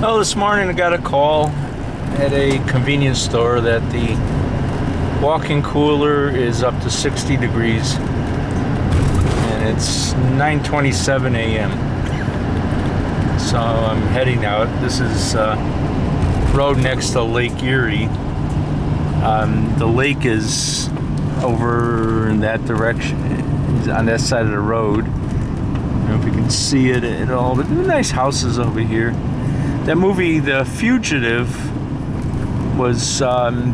Oh, this morning I got a call at a convenience store that the walk-in cooler is up to 60 degrees and it's 9:27 a.m. So I'm heading out. This is road next to Lake Erie. The lake is over in that direction, on that side of the road. I don't know if you can see it at all, but nice houses over here. That movie, The Fugitive, was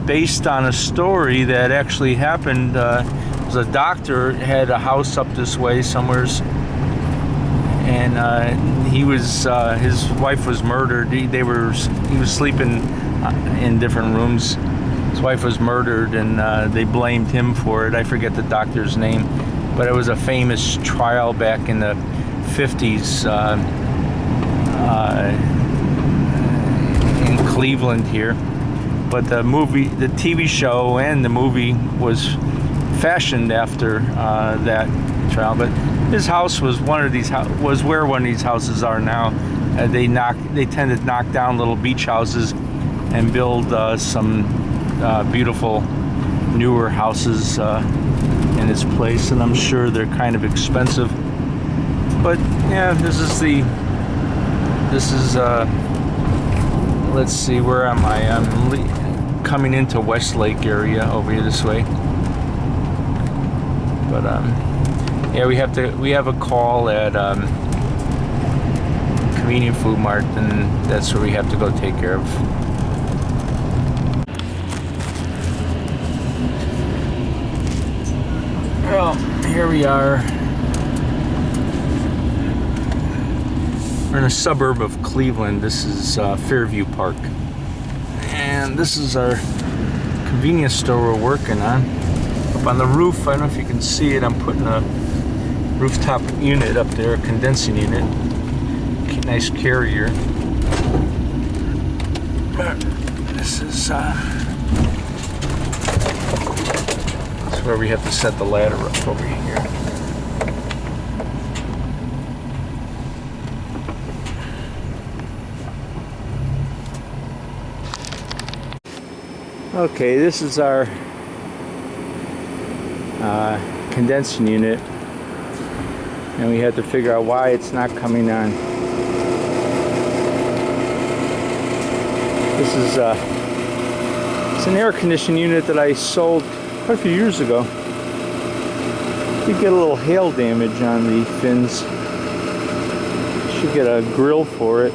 based on a story that actually happened. It was a doctor had a house up this way somewheres, and he was his wife was murdered. He was sleeping in different rooms. His wife was murdered, and they blamed him for it. I forget the doctor's name, but it was a famous trial back in the 50s in Cleveland here. But the TV show and the movie was fashioned after that trial. But his house was where one of these houses are now. They tend to knock down little beach houses and build some beautiful newer houses in its place, and I'm sure they're kind of expensive. But yeah, this is let's see, where am I? I'm coming into Westlake area over here this way. But yeah, we have a call at Convenient Food Mart, and that's where we have to go take care of. Well, here we are. We're in a suburb of Cleveland. This is Fairview Park. And this is our convenience store we're working on. Up on the roof, I don't know if you can see it, I'm putting a rooftop unit up there, a condensing unit. Nice carrier. This is where we have to set the ladder up over here. Okay, this is our condensing unit, and we had to figure out why it's not coming on. This is it's an air conditioning unit that I sold quite a few years ago. Did get a little hail damage on the fins. Should get a grill for it,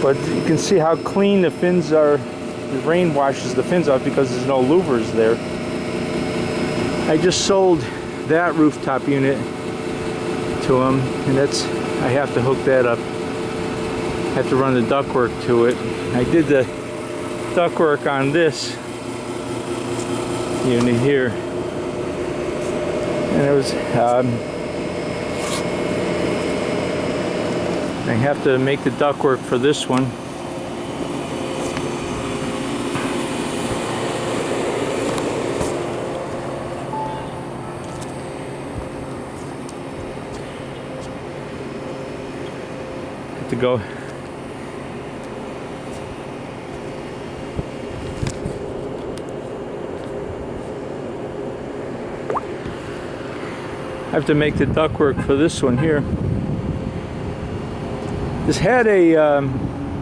but you can see how clean the fins are. The rain washes the fins off because there's no louvers there. I just sold that rooftop unit to him, and I have to hook that up. I have to run the ductwork to it. I did the ductwork on this unit here, and it was I have to make the ductwork for this one. To go. I have to make the ductwork for this one here. This had a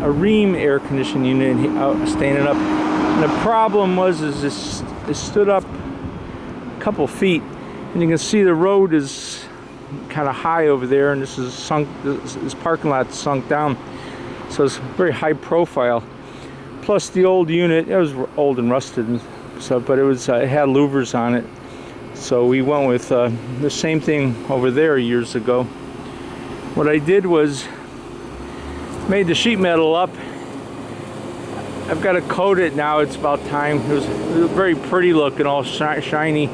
Rheem air conditioning unit standing up, and the problem was it stood up a couple feet, and you can see the road is kind of high over there, and this is sunk. This parking lot sunk down, so it's very high profile. Plus, the old unit, it was old and rusted and stuff, but it had louvers on it. So we went with the same thing over there years ago. What I did was made the sheet metal up. I've got to coat it now. It's about time. It was very pretty looking, all shiny.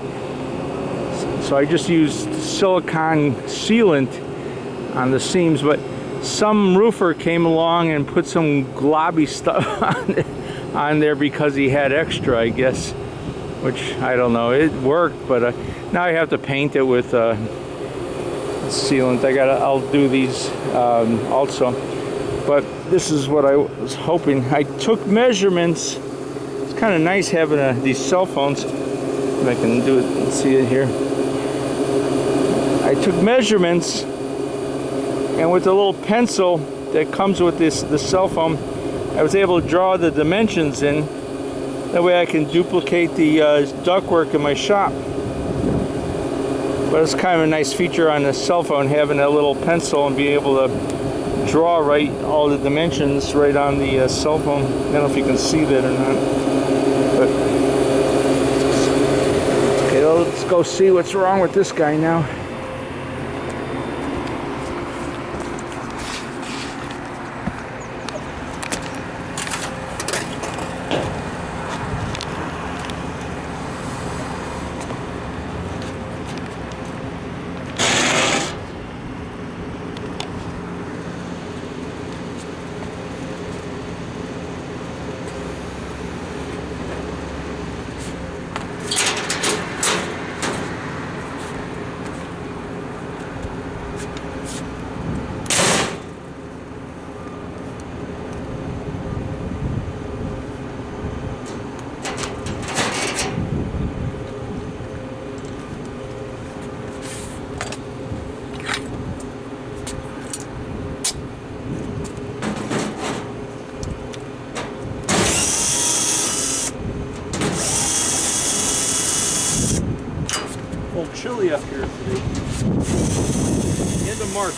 So I just used silicone sealant on the seams, but some roofer came along and put some globby stuff on there because he had extra, I guess, which I don't know. It worked, but now I have to paint it with sealant. I'll do these also. But this is what I was hoping. I took measurements. It's kind of nice having these cell phones. If I can do it and see it here. I took measurements, and with the little pencil that comes with the cell phone, I was able to draw the dimensions in. That way I can duplicate the ductwork in my shop. But it's kind of a nice feature on the cell phone, having that little pencil and being able to draw right all the dimensions right on the cell phone. I don't know if you can see that or not. But okay, let's go see what's wrong with this guy now. A little chilly up here today. End of March.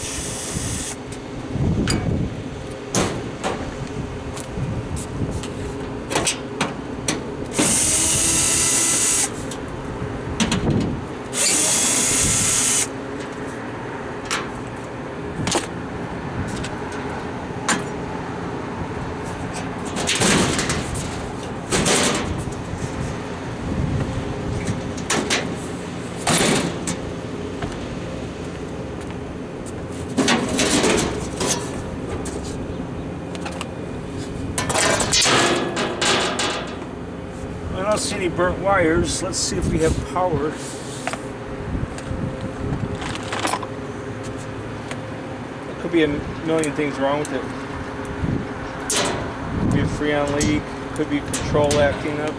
I don't see any burnt wires. Let's see if we have power. There could be a million things wrong with it. Could be a freon leak. Could be control acting up.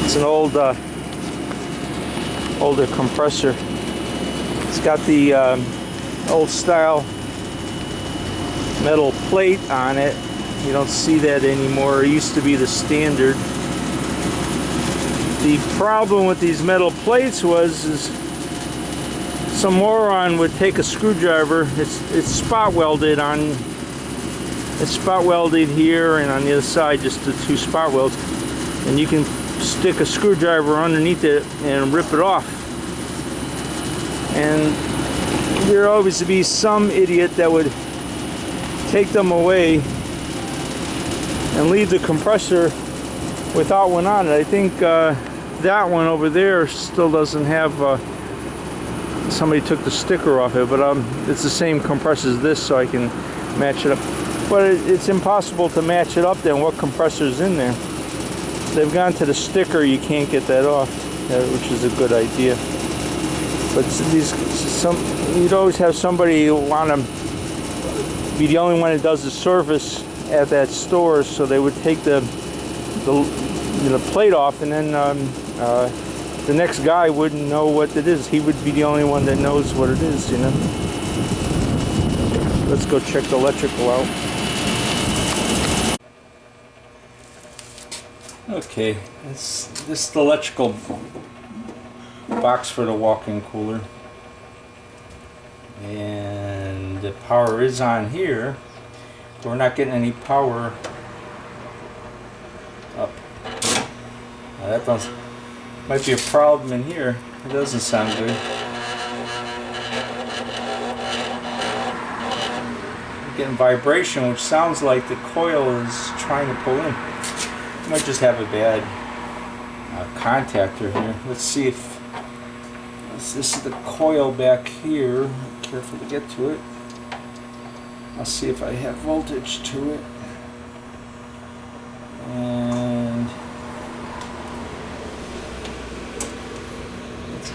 It's an older compressor. It's got the old style metal plate on it. You don't see that anymore. It used to be the standard. The problem with these metal plates is some moron would take a screwdriver. It's spot welded on. It's spot welded here and on the other side, just the two spot welds, and you can stick a screwdriver underneath it and rip it off. And there always to be some idiot that would take them away and leave the compressor without one on it. I think that one over there still doesn't have. Somebody took the sticker off it, but it's the same compressor as this, so I can match it up. But it's impossible to match it up then. What compressor's in there? They've gone to the sticker. You can't get that off, which is a good idea. But you'd always have somebody want to be the only one that does the service at that store, so they would take the plate off and then the next guy wouldn't know what it is. He would be the only one that knows what it is, you know. Let's go check the electrical out. Okay, this is the electrical box for the walk-in cooler. And the power is on here. We're not getting any power up. Now that might be a problem in here. It doesn't sound good. I'm getting vibration, which sounds like the coil is trying to pull in. Might just have a bad contactor here. Let's see if this is the coil back here. Careful to get to it. I'll see if I have voltage to it. And it's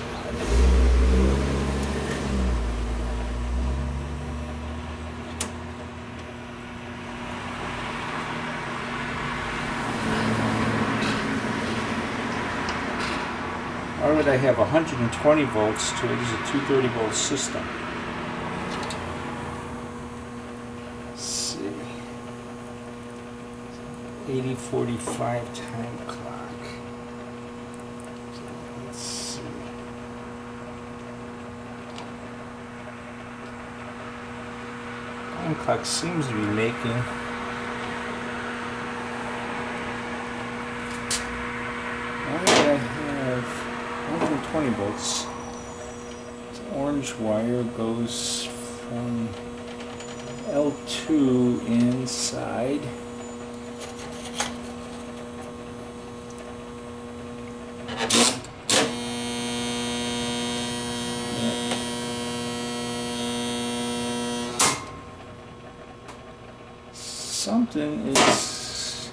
why would I have 120 volts to it? It's a 230 volt system. Let's see. 8045 time clock. Let's see. Time clock seems to be making why would I have 120 volts. This orange wire goes from L2 inside. Something is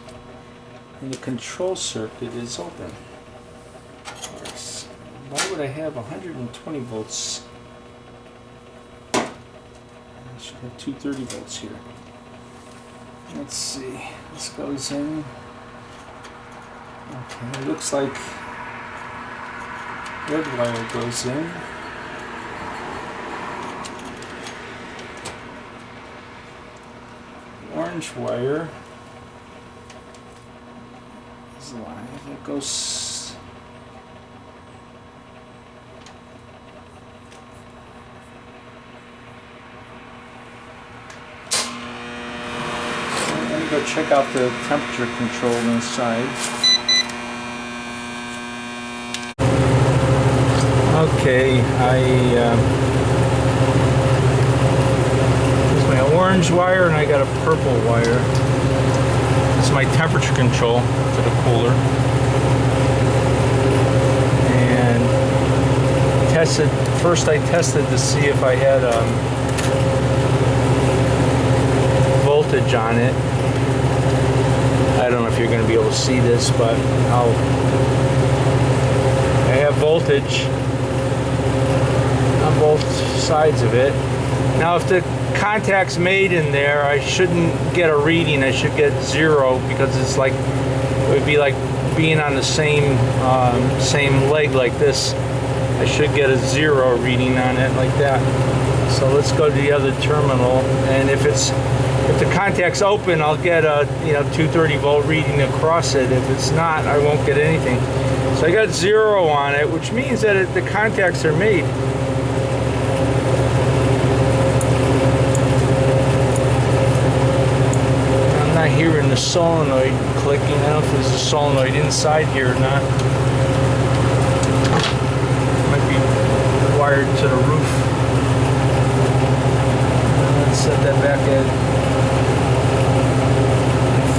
in the control circuit is open. Why would I have 120 volts? I should have 230 volts here. Let's see. This goes in. Okay, it looks like red wire goes in. Orange wire is live. It goes. Go check out the temperature control inside. Okay, here's my orange wire and I got a purple wire. This is my temperature control for the cooler. And first I tested to see if I had voltage on it. I don't know if you're going to be able to see this, but I have voltage on both sides of it. Now if the contact's made in there, I shouldn't get a reading. I should get 0 because it's like, it would be like being on the same leg like this. I should get a 0 reading on it like that. So let's go to the other terminal, and if the contact's open, I'll get a 230 volt reading across it. If it's not, I won't get anything. So I got 0 on it, which means that the contacts are made. I'm not hearing the solenoid clicking. I don't know if there's a solenoid inside here or not. It might be wired to the roof. Let's set that back at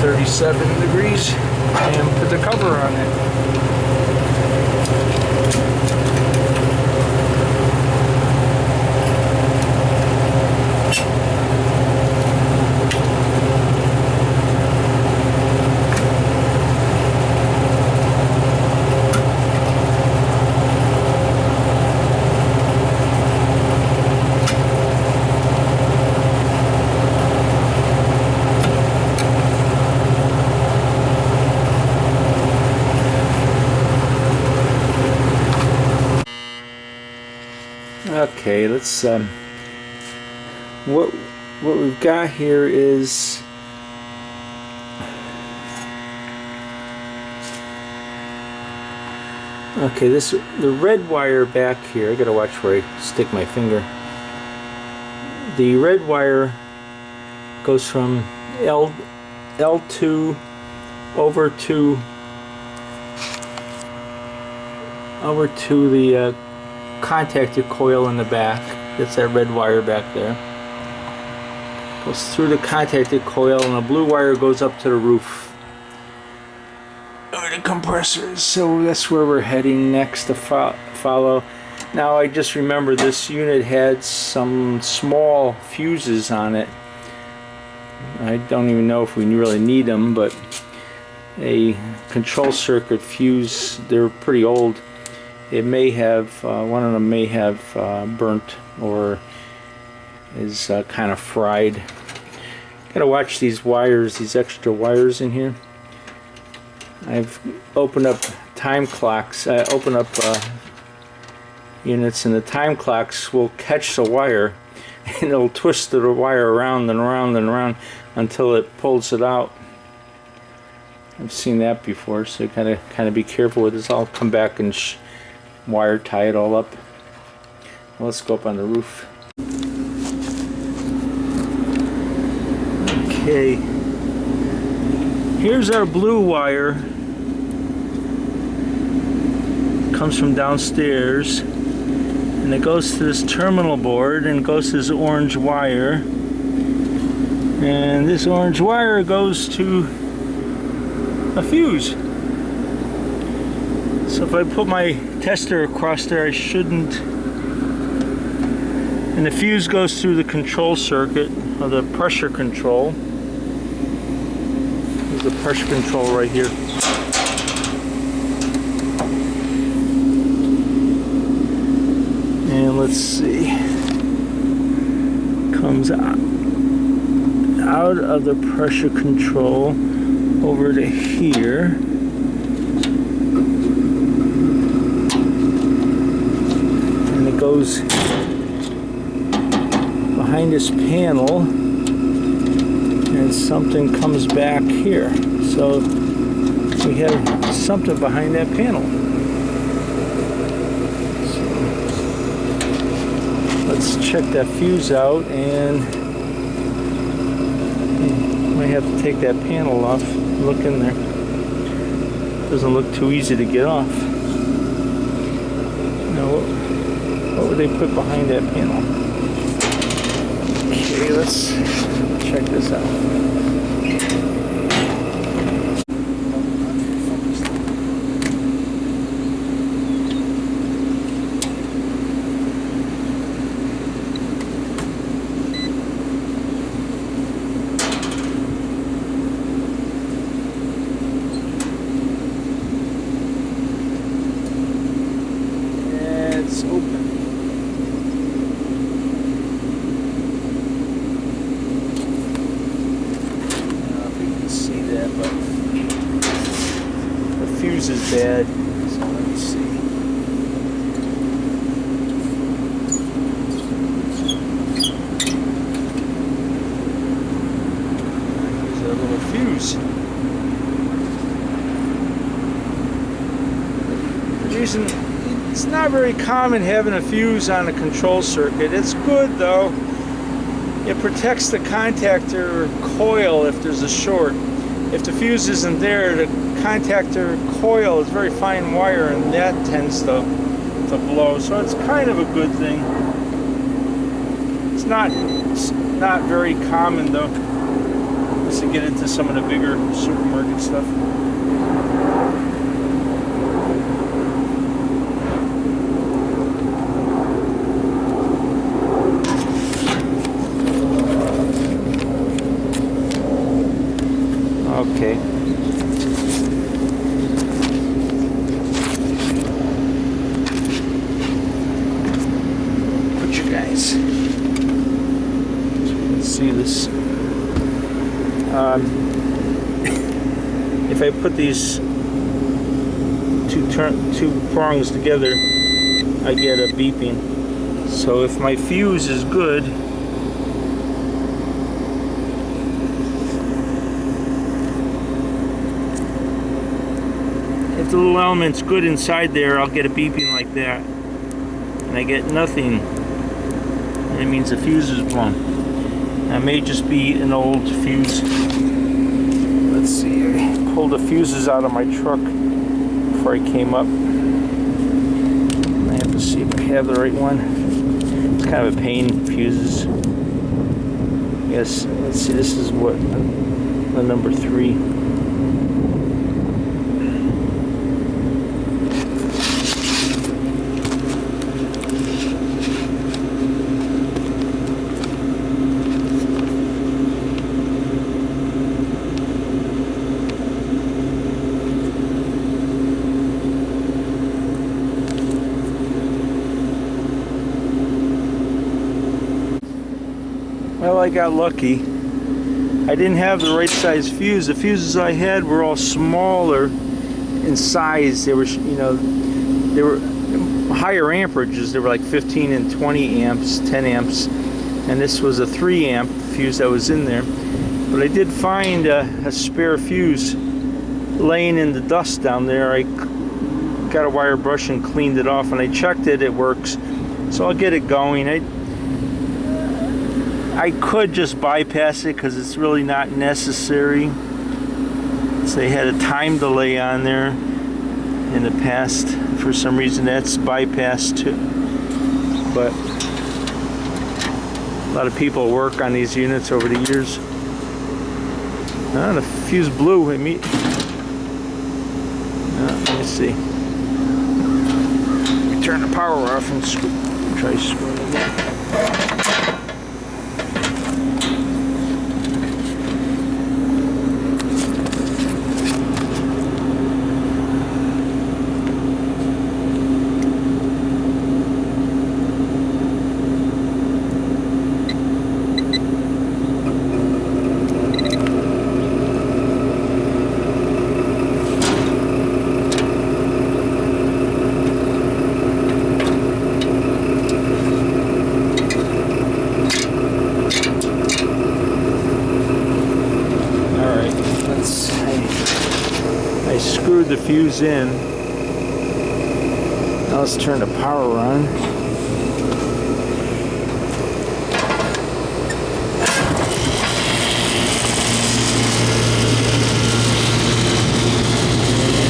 37 degrees and put the cover on it. Okay, let's what we've got here is okay, the red wire back here. I gotta watch where I stick my finger. The red wire goes from L2 over to the contactor coil in the back. That's that red wire back there. Goes through the contactor coil, and the blue wire goes up to the roof of the compressor. So that's where we're heading next to follow. Now I just remember this unit had some small fuses on it. I don't even know if we really need them, but a control circuit fuse, they're pretty old. It may have, one of them may have burnt or is kind of fried. Gotta watch these wires, these extra wires in here. I've opened up time clocks, open up units, and the time clocks will catch the wire and it'll twist the wire around and around and around until it pulls it out. I've seen that before, so kind of be careful with this. I'll come back and wire tie it all up. Well, let's go up on the roof. Okay, here's our blue wire. Comes from downstairs, and it goes to this terminal board and goes to this orange wire, and this orange wire goes to a fuse. So if I put my tester across there, I shouldn't. And the fuse goes through the control circuit, or the pressure control. There's the pressure control right here. And let's see, comes out of the pressure control over to here, and it goes behind this panel, and something comes back here. So we have something behind that panel. Let's check that fuse out, and might have to take that panel off. Look in there. Doesn't look too easy to get off. Now, what would they put behind that panel? Okay, let's check this out. Is bad, so let's see. There's a little fuse. The reason it's not very common having a fuse on a control circuit. It's good though. It protects the contactor coil if there's a short. If the fuse isn't there, the contactor coil is very fine wire, and that tends to blow. So it's kind of a good thing. It's not very common though. Just to get into some of the bigger supermarket stuff. Okay. Put you guys. Let's see this. If I put these two prongs together, I get a beeping. So if my fuse is good, if the little element's good inside there, I'll get a beeping like that. And I get nothing. And it means the fuse is blown. That may just be an old fuse. Let's see, I pulled the fuses out of my truck before I came up. I have to see if I have the right one. It's kind of a pain, fuses. Yes, let's see, this is what, the number 3. Well, I got lucky. I didn't have the right size fuse. The fuses I had were all smaller in size. They were, you know, they were higher amperages. They were like 15 and 20 amps, 10 amps. And this was a 3 amp fuse that was in there. But I did find a spare fuse laying in the dust down there. I got a wire brush and cleaned it off, and I checked it. It works. So I'll get it going. I could just bypass it because it's really not necessary. So they had a time delay on there in the past. For some reason that's bypassed too. But a lot of people work on these units over the years. The fuse blew. Let me see. Let me turn the power off and try screwing it again. I screwed the fuse in. Now let's turn the power on.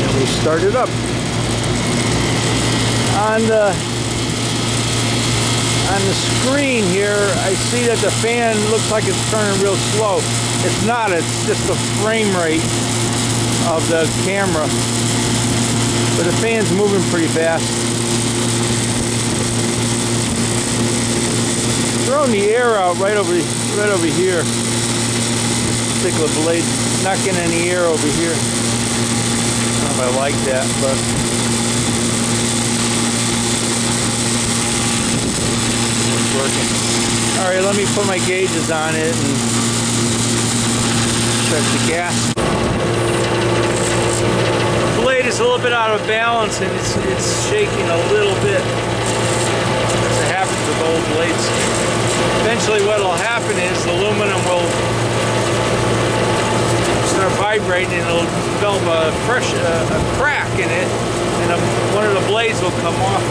And we start it up. On the screen here, I see that the fan looks like it's turning real slow. It's not, it's just the frame rate of the camera, but the fan's moving pretty fast. Throwing the air out right over here. Particular blade, not getting any air over here. I don't know if I like that, but it's working. All right, let me put my gauges on it and check the gas. The blade is a little bit out of balance and it's shaking a little bit. As it happens with old blades. Eventually what will happen is the aluminum will start vibrating and it'll develop a crack in it, and one of the blades will come off.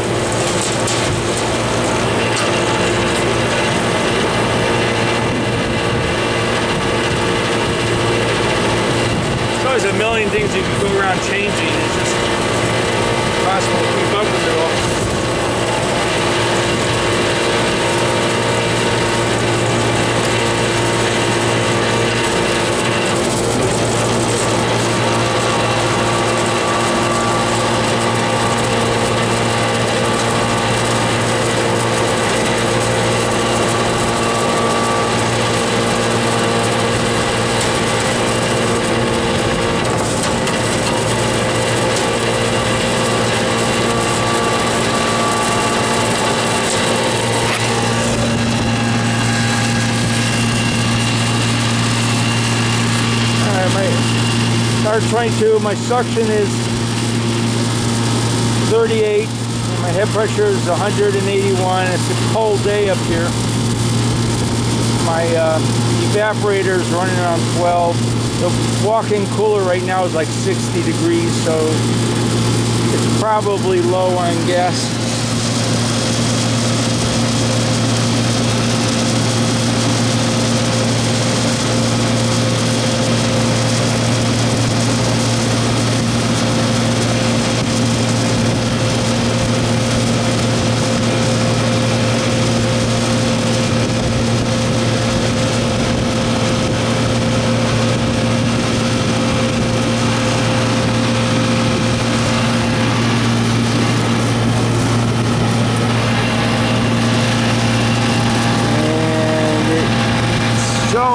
There's a million things you can go around changing. It's just possible to keep up with it all. R22, my suction is 38, and My head pressure is 181. It's a cold day up here. My evaporator is running around 12. The walk-in cooler right now is like 60 degrees, so it's probably low on gas.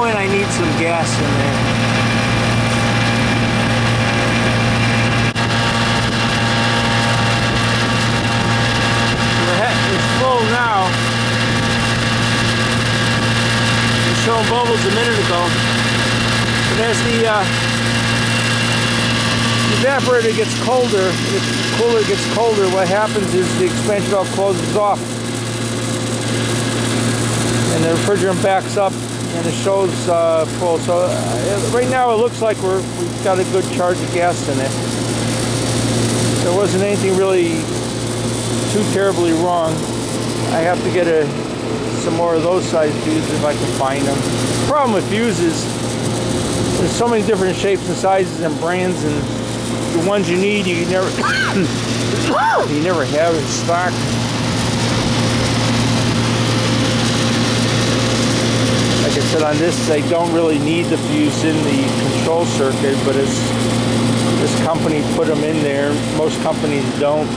I need some gas in there. It's full now. It was showing bubbles a minute ago. But as the evaporator gets colder, the cooler gets colder, what happens is the expansion valve closes off. And the refrigerant backs up. And it shows full. So right now it looks like we've got a good charge of gas in it. There wasn't anything really too terribly wrong. I have to get some more of those size fuses if I can find them. The problem with fuses, there's so many different shapes and sizes and brands, and the ones you need you never you never have in stock. Like I said, on this, they don't really need the fuse in the control circuit, but this company put them in there. Most companies don't.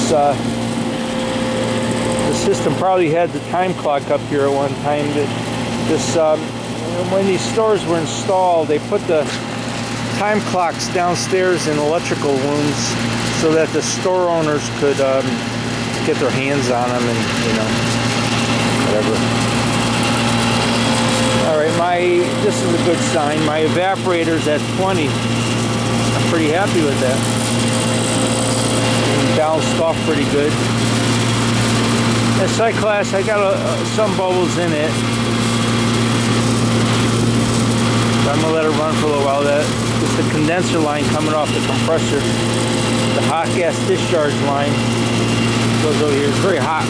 The system probably had the time clock up here at one time. When these stores were installed, they put the time clocks downstairs in electrical rooms so that the store owners could get their hands on them and, whatever. All right, this is a good sign. My evaporator's at 20. I'm pretty happy with that. And balanced off pretty good. That Cyclass, I got some bubbles in it. So I'm gonna let it run for a little while. It's the condenser line coming off the compressor. The hot gas discharge line goes over here. It's very hot.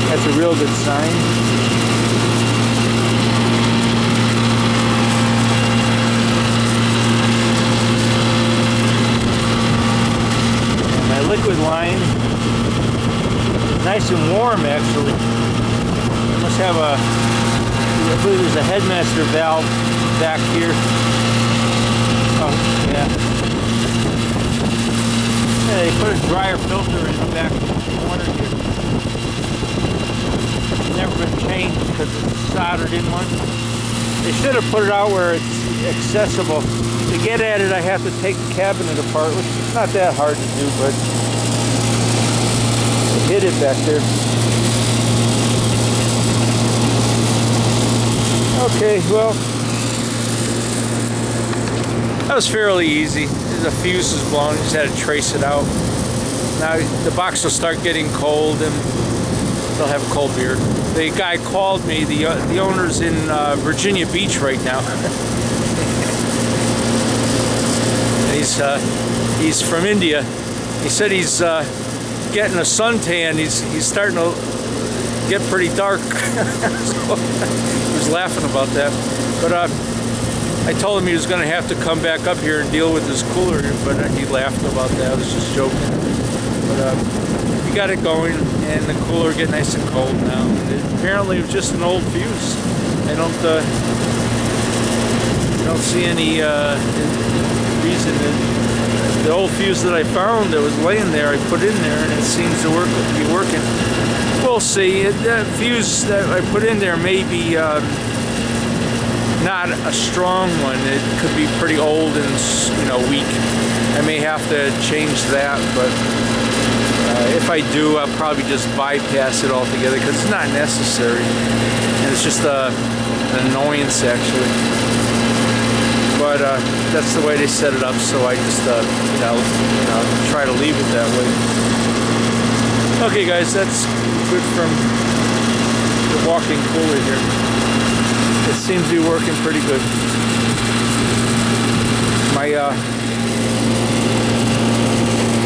That's a real good sign. And my liquid line, nice and warm actually. I must have I believe there's a headmaster valve back here. Oh, yeah. They put a dryer filter in the back corner here. It's never been changed because it's soldered in one. They should have put it out where it's accessible. To get at it, I have to take the cabinet apart, which is not that hard to do, but I hid it back there. Okay, well, that was fairly easy. The fuse is blown, just had to trace it out. Now the box will start getting cold and they'll have a cold beer. The guy called me, the owner's in Virginia Beach right now. He's from India. He said he's getting a suntan. He's starting to get pretty dark. So he was laughing about that. But I told him he was going to have to come back up here and deal with his cooler, but he laughed about that. I was just joking. But we got it going, and the cooler get nice and cold now. Apparently, it was just an old fuse. I don't see any reason that the old fuse that I found that was laying there, I put in there, and it seems to be working. We'll see. That fuse that I put in there may be not a strong one. It could be pretty old and weak. I may have to change that, but if I do, I'll probably just bypass it altogether because it's not necessary, and it's just an annoyance actually. But but that's the way they set it up, so I just try to leave it that way. Okay guys, that's good from the walk-in cooler here. It seems to be working pretty good. My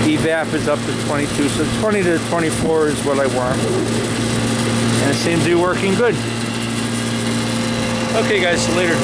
evap is up to 22, so 20 to 24 is what I want. And it seems to be working good. Okay guys, later.